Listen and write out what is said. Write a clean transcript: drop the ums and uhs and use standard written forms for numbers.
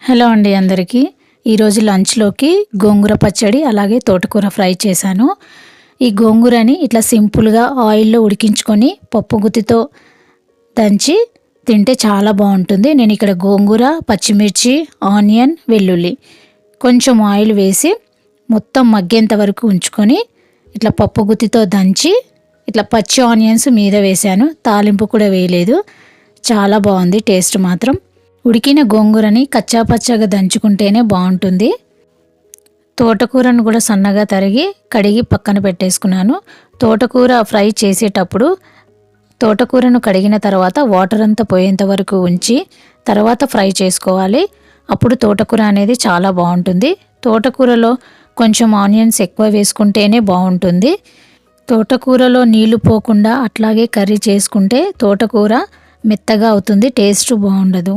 Hello అండి అందరికీ. ఈరోజు లంచ్లోకి గోంగూర పచ్చడి అలాగే తోటకూర ఫ్రై చేశాను. ఈ గోంగూరని ఇట్లా సింపుల్గా ఆయిల్లో ఉడికించుకొని పప్పు గుత్తితో దంచి తింటే చాలా బాగుంటుంది. నేను ఇక్కడ గోంగూర, పచ్చిమిర్చి, ఆనియన్, వెల్లుల్లి కొంచెం ఆయిల్ వేసి మొత్తం మగ్గేంత వరకు ఉంచుకొని ఇట్లా పప్పు గుత్తితో దంచి ఇట్లా పచ్చి ఆనియన్స్ మీద వేశాను. తాలింపు కూడా వేయలేదు. చాలా బాగుంది టేస్ట్ మాత్రం. ఉడికిన గోంగూరని కచ్చాపచ్చాగా దంచుకుంటేనే బాగుంటుంది. తోటకూరను కూడా సన్నగా తరిగి కడిగి పక్కన పెట్టేసుకున్నాను. తోటకూర ఫ్రై చేసేటప్పుడు తోటకూరను కడిగిన తర్వాత వాటర్ అంతా పోయేంత వరకు ఉంచి తర్వాత ఫ్రై చేసుకోవాలి. అప్పుడు తోటకూర అనేది చాలా బాగుంటుంది. తోటకూరలో కొంచెం ఆనియన్స్ ఎక్కువ వేసుకుంటేనే బాగుంటుంది. తోటకూరలో నీళ్లు పోకుండా అట్లాగే కర్రీ చేసుకుంటే తోటకూర మెత్తగా అవుతుంది, టేస్ట్ బాగుండదు.